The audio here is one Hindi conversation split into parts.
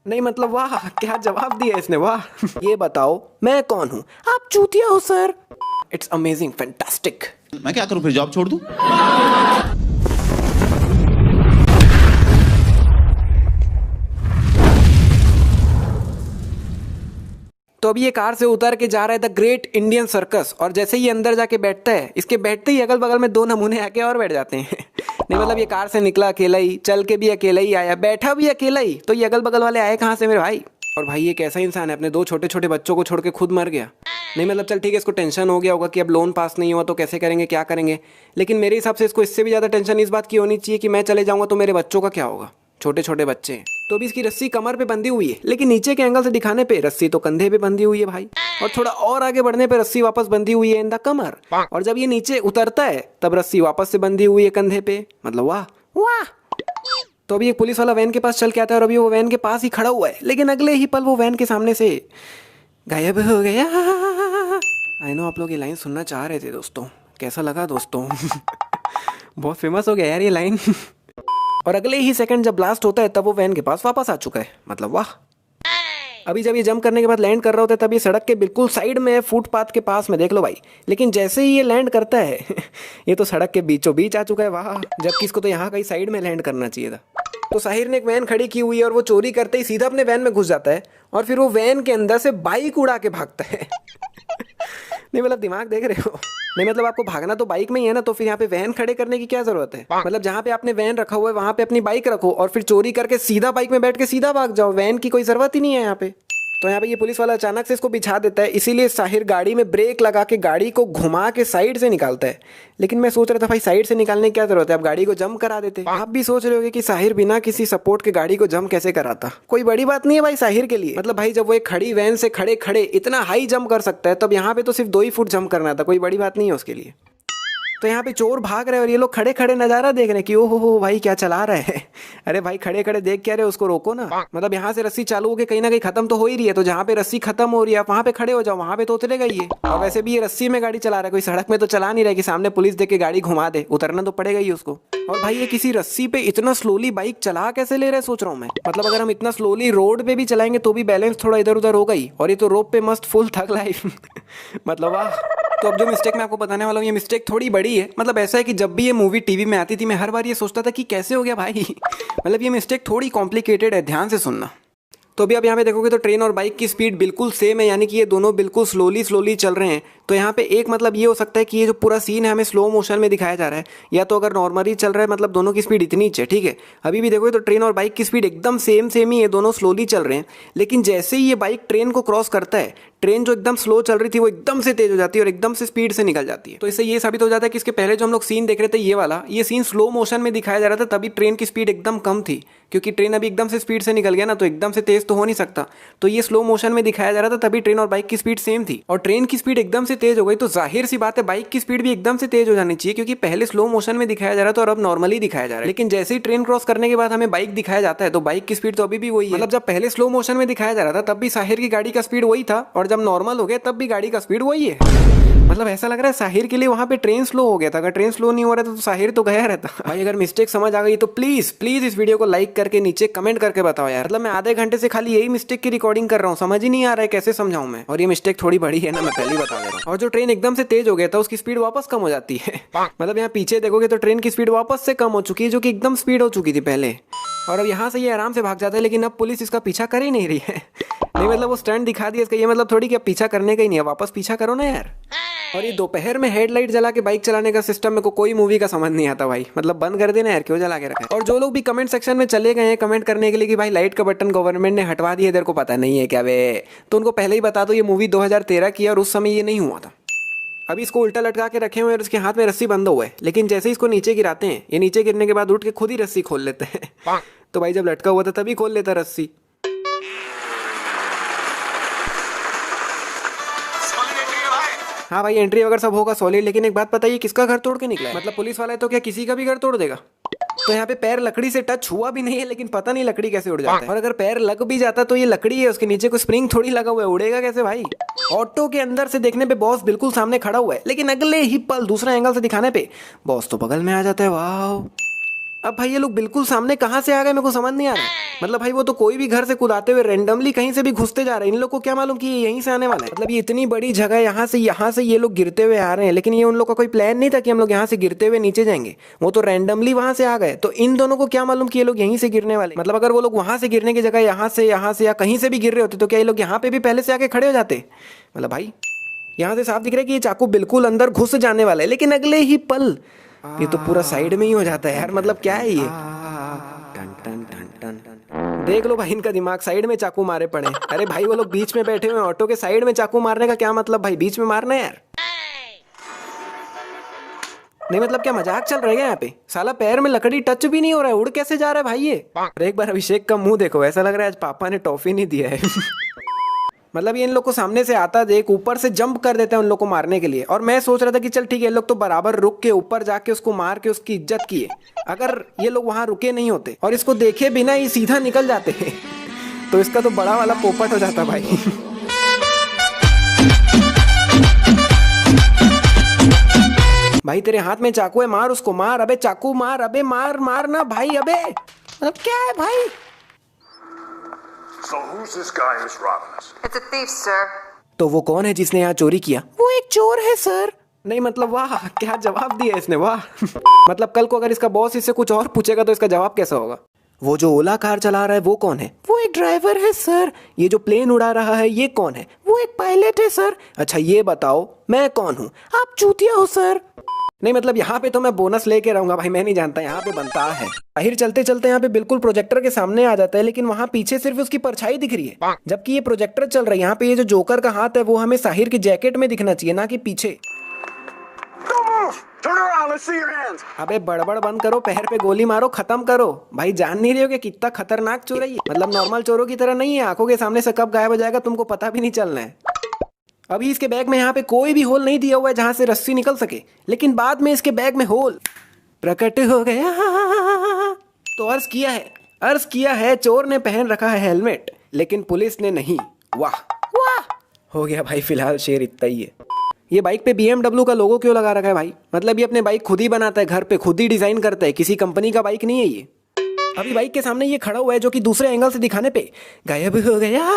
नहीं मतलब वाह, क्या जवाब दिया इसने, वाह। ये बताओ मैं कौन हूँ? आप चूतिया हो सर। It's amazing, fantastic. मैं क्या करूं फिर, जॉब छोड़ दूं? तो अभी ये कार से उतर के जा रहा है द ग्रेट इंडियन सर्कस, और जैसे ही अंदर जाके बैठता है, इसके बैठते ही अगल बगल में दो नमूने आके और बैठ जाते हैं। नहीं मतलब ये कार से निकला अकेला ही, चल के भी अकेला ही आया, बैठा भी अकेला ही, तो ये अगल बगल वाले आए कहाँ से मेरे भाई? और भाई ये कैसा इंसान है, अपने दो छोटे छोटे बच्चों को छोड़ के खुद मर गया। नहीं मतलब चल ठीक है, इसको टेंशन हो गया होगा कि अब लोन पास नहीं हुआ तो कैसे करेंगे, क्या करेंगे, लेकिन मेरे हिसाब से इसको इससे भी ज़्यादा टेंशन इस बात की होनी चाहिए कि मैं चले जाऊँगा तो मेरे बच्चों का क्या होगा, छोटे छोटे बच्चे हैं। तो भी इसकी रस्सी कमर पे बंधी हुई है, लेकिन नीचे के एंगल से दिखाने पे रस्सी तो कंधे पे बंधी हुई है भाई, और थोड़ा और आगे बढ़ने पे रस्सी वापस बंधी हुई है इन द कमर, और जब ये नीचे उतरता है तब रस्सी वापस से बंधी हुई है कंधे पे। मतलब वाह वाह। तो अभी एक पुलिस वाला वैन के पास चल के आता है, और अभी वो वैन के पास ही खड़ा हुआ है, लेकिन अगले ही पल वो वैन के सामने से गायब हो गया। आई नो आप लोग ये लाइन सुनना चाह रहे थे दोस्तों, कैसा लगा दोस्तों? बहुत फेमस हो गया यार ये लाइन। और अगले ही सेकंड जब ब्लास्ट होता है तब वो वैन के पास वापस आ चुका है। मतलब वाह। अभी जब ये जंप करने के बाद लैंड कर रहा होता है तब ये सड़क के बिल्कुल साइड में है, फुटपाथ के पास में, देख लो भाई, लेकिन जैसे ही ये लैंड करता है ये तो सड़क के बीचों बीच आ चुका है, वाह। जबकि इसको तो यहाँ कहीं साइड में लैंड करना चाहिए था। तो साहिर ने एक वैन खड़ी की हुई है और वो चोरी करते ही सीधा अपने वैन में घुस जाता है, और फिर वो वैन के अंदर से बाइक उड़ा के भागता है। नहीं मतलब दिमाग देख रहे हो? नहीं मतलब आपको भागना तो बाइक में ही है ना, तो फिर यहाँ पे वैन खड़े करने की क्या जरूरत है? मतलब जहाँ पे आपने वैन रखा हुआ है वहां पे अपनी बाइक रखो, और फिर चोरी करके सीधा बाइक में बैठ के सीधा भाग जाओ, वैन की कोई जरूरत ही नहीं है यहाँ पे। तो यहाँ पे ये पुलिस वाला अचानक से इसको बिछा देता है, इसीलिए साहिर गाड़ी में ब्रेक लगा के गाड़ी को घुमा के साइड से निकालता है। लेकिन मैं सोच रहा था भाई साइड से निकालने की क्या जरूरत है, आप गाड़ी को जंप करा देते। आप भी सोच रहे होगे कि साहिर बिना किसी सपोर्ट के गाड़ी को जंप कैसे कराता, कोई बड़ी बात नहीं है भाई साहिर के लिए। मतलब भाई जब वो एक खड़ी वैन से खड़े खड़े इतना हाई जंप कर सकता है, तब यहाँ पे तो सिर्फ 2 ही फुट जंप करना था, कोई बड़ी बात नहीं है उसके लिए। तो यहाँ पे चोर भाग रहे हैं और ये लोग खड़े खड़े नजारा देख रहे हैं कि ओहो हो भाई क्या चला रहा है। अरे भाई खड़े खड़े देख क्या रहे, उसको रोको ना। मतलब यहाँ से रस्सी चालू होकर कहीं ना कहीं खत्म तो हो ही रही है, तो जहाँ पे रस्सी खत्म हो रही है आप वहाँ पे खड़े हो जाओ, वहाँ पे तो उतरेगा ये। और वैसे भी ये रस्सी में गाड़ी चला रहा है, कोई सड़क में तो चला नहीं रहा कि सामने पुलिस देख के गाड़ी घुमा दे, उतरना तो पड़ेगा ही उसको। और भाई ये किसी रस्सी पे इतना स्लोली बाइक चला कैसे ले रहे हैं सोच रहा हूँ मैं। मतलब अगर हम इतना स्लोली रोड पे भी चलाएंगे तो भी बैलेंस थोड़ा इधर उधर होगा ही, और ये तो रोड पे मस्त फुल थक लाइफ। मतलब वाह। तो अब जो मिस्टेक मैं आपको बताने वाला हूँ ये मिस्टेक थोड़ी बड़ी है। मतलब ऐसा है कि जब भी ये मूवी टीवी में आती थी मैं हर बार ये सोचता था कि कैसे हो गया भाई। मतलब ये मिस्टेक थोड़ी कॉम्प्लिकेटेड है, ध्यान से सुनना। तो अभी आप यहाँ पे देखोगे तो ट्रेन और बाइक की स्पीड बिल्कुल सेम है, यानी कि ये दोनों बिल्कुल स्लोली स्लोली चल रहे हैं। तो यहाँ पे एक मतलब ये हो सकता है कि ये जो पूरा सीन है हमें स्लो मोशन में दिखाया जा रहा है, या तो अगर नॉर्मली चल रहा है मतलब दोनों की स्पीड इतनी ही है, ठीक है। अभी भी देखोगे तो ट्रेन और बाइक की स्पीड एकदम सेम सेम ही है, दोनों स्लोली चल रहे हैं। लेकिन जैसे ही ये बाइक ट्रेन को क्रॉस करता है, ट्रेन जो एकदम स्लो चल रही थी वो एकदम से तेज हो जाती है और एकदम से स्पीड से निकल जाती है। तो इससे ये साबित हो जाता है कि इसके पहले जो हम लोग सीन देख रहे थे ये वाला, ये सीन स्लो मोशन में दिखाया जा रहा था, तभी ट्रेन की स्पीड एकदम कम थी, क्योंकि ट्रेन अभी एकदम से स्पीड से निकल गया ना, तो एकदम से तेज तो हो नहीं सकता। तो ये स्लो मोशन में दिखाया जा रहा था, तभी ट्रेन और बाइक की स्पीड सेम थी। और ट्रेन की स्पीड एकदम से तेज हो गई तो जाहिर सी बात है बाइक की स्पीड भी एकदम से तेज हो जानी चाहिए, क्योंकि पहले स्लो मोशन में दिखाया जा रहा था और अब नॉर्मली दिखाया जा रहा है। लेकिन जैसे ही ट्रेन क्रॉस करने के बाद हमें बाइक दिखाया जाता है तो बाइक की स्पीड तो अभी भी वही है। मतलब जब पहले स्लो मोशन में दिखाया जा रहा था तब भी साहिर की गाड़ी का स्पीड वही था, और जब नॉर्मल हो गया तब भी गाड़ी का स्पीड वही है। मतलब ऐसा लग रहा है साहिर के लिए वहां पे ट्रेन स्लो हो गया था, अगर ट्रेन स्लो नहीं हो रहा था तो साहिर तो गया रहता। भाई अगर मिस्टेक समझ आ गई तो प्लीज प्लीज इस वीडियो को लाइक करके नीचे कमेंट करके बताओ यार। मतलब मैं आधे घंटे से खाली यही मिस्टेक की रिकॉर्डिंग कर रहा हूँ, समझ ही नहीं आ रहा है कैसे समझाऊं मैं। और ये मिस्टेक थोड़ी बड़ी है ना, मैं पहले ही बता दे रहा हूँ। और जो ट्रेन एकदम से तेज हो गया था उसकी स्पीड वापस कम हो जाती है। मतलब यहाँ पीछे देखोगे तो ट्रेन की स्पीड वापस से कम हो चुकी है, जो कि एकदम स्पीड हो चुकी थी पहले। और अब यहाँ से ये आराम से भाग जाता है, लेकिन अब पुलिस इसका पीछा कर ही नहीं रही है। नहीं मतलब वो स्टंट दिखा दिया इसका, ये मतलब थोड़ी कि अब पीछा करने का ही नहीं है, वापस पीछा करो ना यार। और ये दोपहर में हेडलाइट जला के बाइक चलाने का सिस्टम मेरे को कोई मूवी का समझ नहीं आता भाई। मतलब बंद कर देना यार, क्यों जला के रखा है। और जो लोग भी कमेंट सेक्शन में चले गए हैं कमेंट करने के लिए कि भाई लाइट का बटन गवर्नमेंट ने हटवा दिया, इधर को पता नहीं है क्या वे, तो उनको पहले ही बता दो ये मूवी 2013 की है और उस समय ये नहीं हुआ था। अभी इसको उल्टा लटका के रखे हुए और इसके हाथ में रस्सी बंधा हुआ है, लेकिन जैसे ही इसको नीचे गिराते हैं ये नीचे गिरने के बाद उठ के खुद ही रस्सी खोल लेते हैं। तो भाई जब लटका हुआ था तभी खोल लेता रस्सी। हाँ भाई एंट्री वगैरह सब होगा सॉलिड, लेकिन एक बात बताइए किसका घर तोड़ के निकला है? मतलब पुलिस वाला है तो क्या किसी का भी घर तोड़ देगा? तो यहाँ पे पैर लकड़ी से टच हुआ भी नहीं है, लेकिन पता नहीं लकड़ी कैसे उड़ जाता है। और अगर पैर लग भी जाता तो ये लकड़ी है, उसके नीचे कोई स्प्रिंग थोड़ी लगा हुआ है, उड़ेगा कैसे भाई? ऑटो के अंदर से देखने पे बॉस बिल्कुल सामने खड़ा हुआ है, लेकिन अगले ही पल दूसरा एंगल से दिखाने पे बॉस तो बगल में आ जाता है। वाह अब भाई ये लोग बिल्कुल सामने कहाँ से आ गए, मेरे को समझ नहीं आ रहा है। मतलब भाई वो तो कोई भी घर से कुदाते हुए रेंडमली कहीं से भी घुसते जा रहे हैं। इन लोग को क्या मालूम कि ये यहीं से आने वाला है। मतलब ये इतनी बड़ी जगह, यहाँ से ये लोग गिरते हुए आ रहे हैं, लेकिन ये उन लोग का कोई प्लान नहीं था कि हम लोग यहाँ से गिरते हुए नीचे जाएंगे। वो तो रैंडमली वहां से आ गए। तो इन दोनों को क्या मालूम कि ये लोग यहीं से गिरने वाले। मतलब अगर वो लोग वहां से गिरने की जगह यहाँ से या कहीं से भी गिर रहे होते तो क्या ये लोग यहाँ पे भी पहले से आके खड़े हो जाते। मतलब भाई यहाँ से साफ दिख रहा है कि ये चाकू बिल्कुल अंदर घुस जाने वाला है, लेकिन अगले ही पल ये तो पूरा साइड में ही हो जाता है यार। मतलब क्या है ये। टन टन टन टन। देख लो भाई इनका दिमाग, साइड में चाकू मारे पड़े। अरे भाई वो लोग बीच में बैठे हुए, ऑटो के साइड में चाकू मारने का क्या मतलब भाई, बीच में मारना है यार। नहीं मतलब क्या मजाक चल रहा है यहाँ पे। साला पैर में लकड़ी टच भी नहीं हो रहा है, उड़ कैसे जा रहा है भाई ये। अरे एक बार अभिषेक का मुंह देखो, ऐसा लग रहा है आज पापा ने टॉफी नहीं दिया है। मतलब ये इन लोग को सामने से आता देख ऊपर से जंप कर देते हैं उन लोग को मारने के लिए। और मैं सोच रहा था कि चल ठीक है, ये लोग तो बराबर रुक के ऊपर जाके उसको मार के उसकी इज्जत किए। अगर ये लोग वहां रुके नहीं होते और इसको देखे बिना ही सीधा निकल जाते तो इसका तो बड़ा वाला पोपट हो जाता भाई। भाई तेरे हाथ में चाकू है, मार उसको, मार अबे, चाकू मार अबे, मार ना भाई अबे। मतलब क्या है भाई। So who's this guy who's robbing us? It's a thief, sir. तो वो कौन है जिसने यहाँ चोरी किया? वो एक चोर है सर। नहीं मतलब वाह क्या जवाब दिया इसने, वाह। मतलब कल को अगर इसका बॉस इससे कुछ और पूछेगा तो इसका जवाब कैसा होगा। वो जो ओला कार चला रहा है वो कौन है? वो एक ड्राइवर है सर। ये जो प्लेन उड़ा रहा है ये कौन है? वो एक पायलट है सर। अच्छा ये बताओ मैं कौन हूँ? आप चूतिया हो सर। नहीं मतलब यहाँ पे तो मैं बोनस लेके रहूंगा भाई, मैं नहीं जानता यहाँ पे बनता है। साहिर चलते चलते यहाँ पे बिल्कुल प्रोजेक्टर के सामने आ जाता है, लेकिन वहाँ पीछे सिर्फ उसकी परछाई दिख रही है, जबकि ये प्रोजेक्टर चल रहा है। यहाँ पे ये जो जोकर का हाथ है वो हमें साहिर की जैकेट में दिखना चाहिए, ना कि पीछे। अबे बड़बड़ बंद करो, पैर पे गोली मारो, खत्म करो भाई। जान नहीं रहे हो कि कितना खतरनाक चोर है ये। मतलब नॉर्मल चोरों की तरह नहीं है, आंखों के सामने से कब गायब हो जाएगा तुमको पता भी नहीं चलना है। अभी इसके बैग में यहाँ पे कोई भी होल नहीं दिया हुआ है जहां से रस्सी निकल सके, लेकिन बाद में इसके बैग में होल प्रकट हो गया। तो अर्ज किया है चोर ने पहन रखा है हेलमेट, लेकिन पुलिस ने नहीं। वाह वाह हो गया भाई, फिलहाल शेर इतना ही है। ये बाइक पे BMW का लोगो क्यों लगा रखा है भाई? मतलब ये अपने बाइक खुद ही बनाता है, घर पे खुद ही डिजाइन करता है, किसी कंपनी का बाइक नहीं है ये। अभी बाइक के सामने ये खड़ा हुआ है जो कि दूसरे एंगल से दिखाने पे गायब हो गया।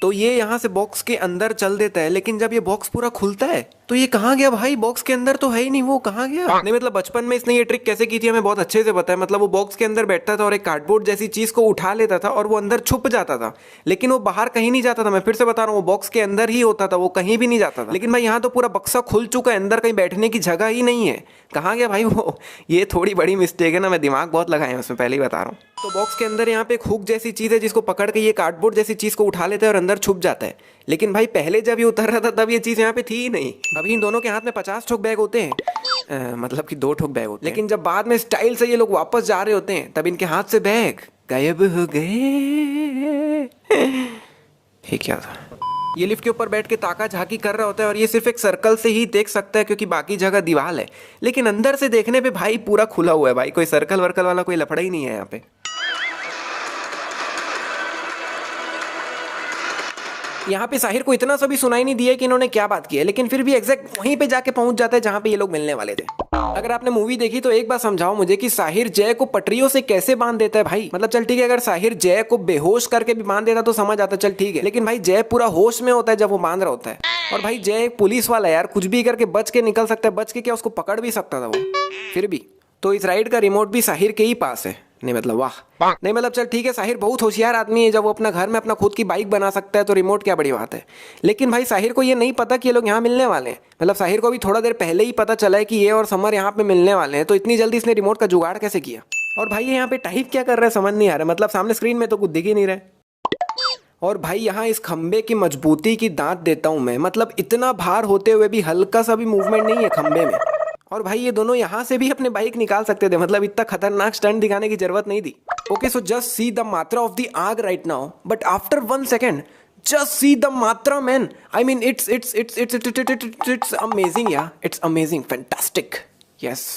तो ये यहाँ से बॉक्स के अंदर चल देता है, लेकिन जब ये बॉक्स पूरा खुलता है तो ये कहाँ गया भाई? बॉक्स के अंदर तो है ही नहीं, वो कहाँ गया? नहीं मतलब बचपन में इसने ये ट्रिक कैसे की थी हमें बहुत अच्छे से पता है। मतलब वो बॉक्स के अंदर बैठता था और एक कार्डबोर्ड जैसी चीज को उठा लेता था और वो अंदर छुप जाता था, लेकिन वो बाहर कहीं नहीं जाता था। मैं फिर से बता रहा हूँ, वो बॉक्स के अंदर ही होता था, वो कहीं भी नहीं जाता था। लेकिन भाई यहाँ तो पूरा बक्सा खुल चुका है, अंदर कहीं बैठने की जगह ही नहीं है। कहाँ गया भाई वो? ये थोड़ी बड़ी मिस्टेक है ना, मैं दिमाग बहुत लगाया उसमें, पहले ही बता रहा हूँ। तो बॉक्स के अंदर यहाँ पे एक हुक जैसी चीज है जिसको पकड़ के ये कार्डबोर्ड जैसी चीज को उठा लेता है और अंदर छुप जाता है। लेकिन भाई पहले जब ये उतर रहा था तब ये चीज यहाँ पे थी ही नहीं। अभी इन दोनों के हाथ में 50 ठोक बैग होते हैं, मतलब कि 2 ठोक बैग होते हैं। लेकिन जब बाद में स्टाइल से ये लोग वापस जा रहे होते हैं तब इनके हाथ से बैग गायब हो गए। ये क्या था? ये लिफ्ट के ऊपर बैठ के ताका झाकी कर रहा होता है और ये सिर्फ एक सर्कल से ही देख सकता है क्योंकि बाकी जगह दीवार है, लेकिन अंदर से देखने पे भाई पूरा खुला हुआ है भाई। कोई सर्कल वर्कल वाला कोई लफड़ा ही नहीं है यहाँ पे। यहाँ पे साहिर को इतना सा भी सुनाई नहीं दिया कि इन्होंने क्या बात की है, लेकिन फिर भी एग्जैक्ट वहीं पे जाके पहुंच जाता है जहाँ पे ये लोग मिलने वाले थे। अगर आपने मूवी देखी तो एक बार समझाओ मुझे कि साहिर जय को पटरियों से कैसे बांध देता है भाई। मतलब चल ठीक है, अगर साहिर जय को बेहोश करके भी बांध देता तो समझ आता, चल ठीक है, लेकिन भाई जय पूरा होश में होता है जब वो बांध रहा होता है। और भाई जय एक पुलिस वाला यार, कुछ भी करके बच के निकल सकता है, बच के क्या उसको पकड़ भी सकता था वो फिर भी। तो इस राइड का रिमोट भी साहिर के ही पास है। नहीं मतलब वाह, नहीं मतलब चल ठीक है, साहिर बहुत होशियार आदमी है, जब वो अपना घर में अपना खुद की बाइक बना सकता है तो रिमोट क्या बड़ी बात है। लेकिन भाई साहिर को ये नहीं पता कि ये लोग यहाँ मिलने वाले हैं। मतलब साहिर को भी थोड़ा देर पहले ही पता चला है कि ये और समर यहाँ पे मिलने वाले हैं, तो इतनी जल्दी इसने रिमोट का जुगाड़ कैसे किया? और भाई ये यहाँ पे टाइप क्या कर रहा है समझ नहीं आ रहा। मतलब सामने स्क्रीन में तो कुछ दिख ही नहीं रहा। और भाई यहाँ इस खंबे की मजबूती की दांत देता हूँ मैं। मतलब इतना भार होते हुए भी हल्का सा भी मूवमेंट नहीं है खंबे में। और भाई ये दोनों यहाँ से भी अपने बाइक निकाल सकते थे, मतलब इतना खतरनाक स्टंट दिखाने की जरूरत नहीं थी। Okay so just see the matra of the aag right now, but after 1 second just see the matra man. I mean it's amazing या इट्स अमेजिंग, फैंटास्टिक, यस।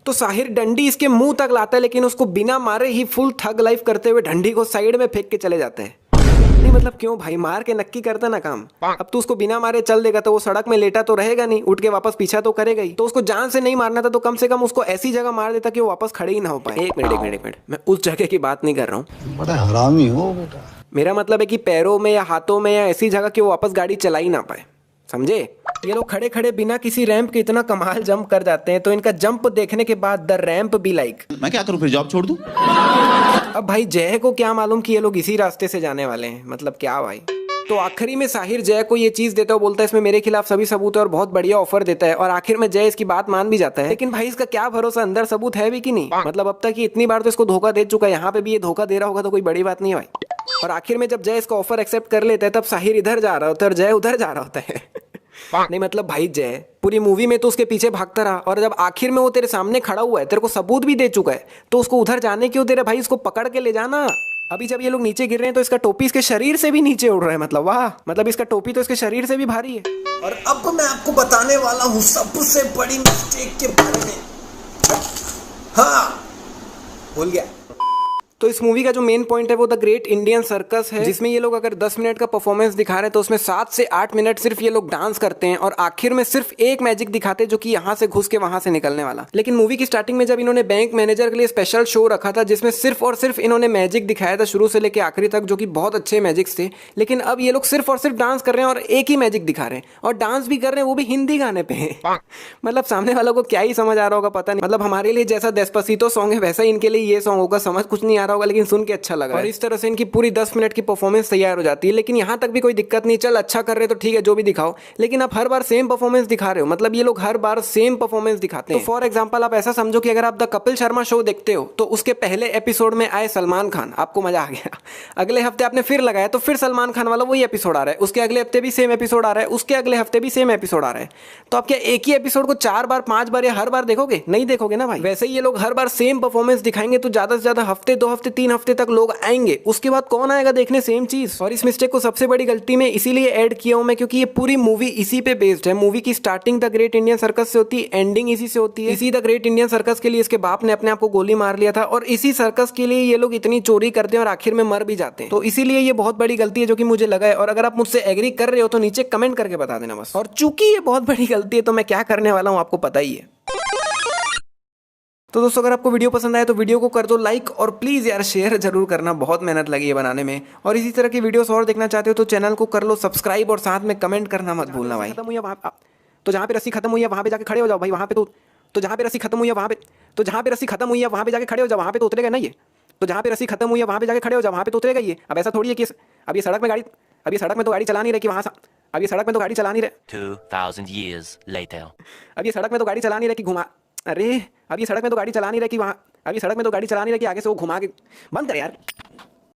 तो साहिर डंडी इसके मुंह तक लाता है, लेकिन उसको बिना मारे ही फुल थग लाइफ करते हुए डंडी को साइड में फेंक के चले जाते हैं। नहीं मतलब क्यों भाई, मार के नक्की करता ना काम। अब तू उसको बिना मारे चल देगा तो वो सड़क में लेटा तो रहेगा नहीं, उठ के वापस पीछा तो करेगा ही। तो उसको जान से नहीं मारना था तो कम से कम उसको ऐसी जगह मार देता कि वो वापस खड़े ही ना हो पाए। एक मिनट, मैं उस जगह की बात नहीं कर रहा हूँ। बड़ा हरामी हो बेटा। मेरा मतलब है कि पैरों में या हाथों में या ऐसी जगह कि वो वापस गाड़ी चला ही ना पाए, समझे। ये लोग खड़े खड़े बिना किसी रैंप के इतना कमाल जंप कर जाते हैं, तो इनका जंप देखने के बाद द रैंप बी लाइक। मैं क्या करूं फिर, जॉब छोड़ दूं? अब भाई जय को क्या मालूम कि ये लोग इसी रास्ते से जाने वाले हैं, मतलब क्या भाई। तो आखिरी में साहिर जय को ये चीज देता है, बोलता है इसमें मेरे खिलाफ सभी सबूत है और बहुत बढ़िया ऑफर देता है, और आखिर में जय इसकी बात मान भी जाता है। लेकिन भाई इसका क्या भरोसा, अंदर सबूत है भी कि नहीं। मतलब अब तक ये इतनी बार तो इसको धोखा दे चुका है, यहाँ पे भी ये धोखा दे रहा होगा तो कोई बड़ी बात नहीं है भाई। और आखिर में जब जय इसका ऑफर एक्सेप्ट कर लेता है तब साहिर इधर जा रहा होता है और जय उधर जा रहा होता है। नहीं मतलब भाई जय पूरी मूवी में तो उसके पीछे भागता रहा, और जब आखिर में वो तेरे सामने खड़ा हुआ है, तेरे को सबूत भी दे चुका है, तो उसको उधर जाने क्यों दे रहा भाई, उसको पकड़ के ले जाना। अभी जब ये लोग नीचे गिर रहे हैं तो इसका टोपी इसके शरीर से भी नीचे उड़ रहा है, मतलब वाह, मतलब इसका टोपी तो इसके शरीर से भी भारी है। और अब मैं आपको बताने वाला हूँ सबसे बड़ी मिस्टेक के बारे में। हाँ, भूल गया। तो इस मूवी का जो मेन पॉइंट है वो द ग्रेट इंडियन सर्कस है, जिसमें ये लोग अगर 10 मिनट का परफॉर्मेंस दिखा रहे हैं तो उसमें 7 से 8 मिनट सिर्फ ये लोग डांस करते हैं, और आखिर में सिर्फ एक मैजिक दिखाते हैं जो कि यहाँ से घुस के वहां से निकलने वाला। लेकिन मूवी की स्टार्टिंग में जब इन्होंने बैंक मैनेजर के लिए स्पेशल शो रखा था जिसमें सिर्फ और सिर्फ इन्होंने मैजिक दिखाया था शुरू से लेकर आखिरी तक, जो कि बहुत अच्छे मैजिक्स थे, लेकिन अब ये लोग सिर्फ और सिर्फ डांस कर रहे हैं और एक ही मैजिक दिखा रहे हैं, और डांस भी कर रहे हैं वो भी हिंदी गाने पे है। मतलब सामने वालों को क्या ही समझ आ रहा होगा पता नहीं। मतलब हमारे लिए जैसा डेस्पासितो सॉन्ग है वैसा इनके लिए ये सॉन्ग होगा, समझ कुछ नहीं आ रहा होगा लेकिन सुन के अच्छा लगा। और इस तरह से इनकी पूरी 10 मिनट की परफॉर्मेंस तैयार हो जाती है। लेकिन यहाँ तक भी कोई दिक्कत नहीं, चल अच्छा कर रहे तो ठीक है जो भी दिखाओ, लेकिन आप हर बार सेम परफॉर्मेंस दिखा रहे हो। मतलब ये लोग हर बार सेम परफॉर्मेंस दिखाते हैं। तो फॉर एग्जांपल आप ऐसा समझो कि अगर आप द कपिल शर्मा शो देखते हो तो उसके पहले एपिसोड में आए सलमान खान, आपको मजा आ गया। अगले हफ्ते आपने फिर लगाया तो फिर सलमान खान वाला वही एपिसोड आ रहा है, उसके अगले हफ्ते भी सेम एपिसोड आ रहा है, उसके अगले हफ्ते भी सेम एपिसोड आ रहा है। तो आप क्या एक ही एपिसोड को 4 बार 5 बार या हर बार देखोगे? नहीं देखोगे ना भाई। वैसे ही ये लोग हर बार सेम परफॉर्मेंस दिखाएंगे तो ज्यादा से ज्यादा हफ्ते 2 हफ्ते 3 हफ्ते तक लोग आएंगे, उसके बाद कौन आएगा देखने सेम चीज। और इस मिस्टेक को सबसे बड़ी गलती में इसीलिए ऐड किया हूं मैं क्योंकि ये पूरी मूवी इसी पे बेस्ड है। मूवी की starting the great Indian circus से होती है, एंडिंग इसी से होती है। इसी द ग्रेट इंडियन सर्कस के लिए इसके बाप ने अपने आप को गोली मार लिया था, और इसी सर्कस के लिए ये लोग इतनी चोरी करते हैं और आखिर में मर भी जाते हैं। तो इसीलिए ये बहुत बड़ी गलती है जो कि मुझे लगा है, और अगर आप मुझसे एग्री कर रहे हो तो नीचे कमेंट करके बता देना बस। और चूंकि ये बहुत बड़ी गलती है तो मैं क्या करने वाला हूँ आपको पता ही है। तो दोस्तों अगर आपको वीडियो पसंद आए तो वीडियो को कर दो लाइक, और प्लीज़ यार शेयर जरूर करना, बहुत मेहनत लगी है बनाने में। और इसी तरह की वीडियोस और देखना चाहते हो तो चैनल को कर लो सब्सक्राइब, और साथ में कमेंट करना मत भूलना भाई। खत्म हुई है वहाँ, तो जहाँ पे रस्सी खत्म हुई है वहाँ पे जाके खड़े हो जाओ भाई, वहाँ पे तो जहाँ पे रस्सी खत्म हुई है वहाँ पे, तो जहाँ पे रस्सी खत्म हुई है वहाँ पे जाके खड़े हो जाओ, वहाँ पे तो उतरेगा ना ये। तो जहाँ पे रस्सी खत्म हुई है वहाँ पे जाके खड़े हो जाओ, वहाँ पे तो उतरेगा ये। अब ऐसा थोड़ी है कि अब ये सड़क में गाड़ी, अब ये सड़क में तो गाड़ी चला नहीं रही कि वहाँ, अब ये सड़क में तो गाड़ी चला नहीं रहे 2000 years later. अब ये सड़क में तो गाड़ी चला नहीं रही कि घुमा, अरे अब ये सड़क में तो गाड़ी चला नहीं रही कि वहाँ, अब ये सड़क में तो गाड़ी चला नहीं रही कि आगे से वो घुमा के, बंद कर यार।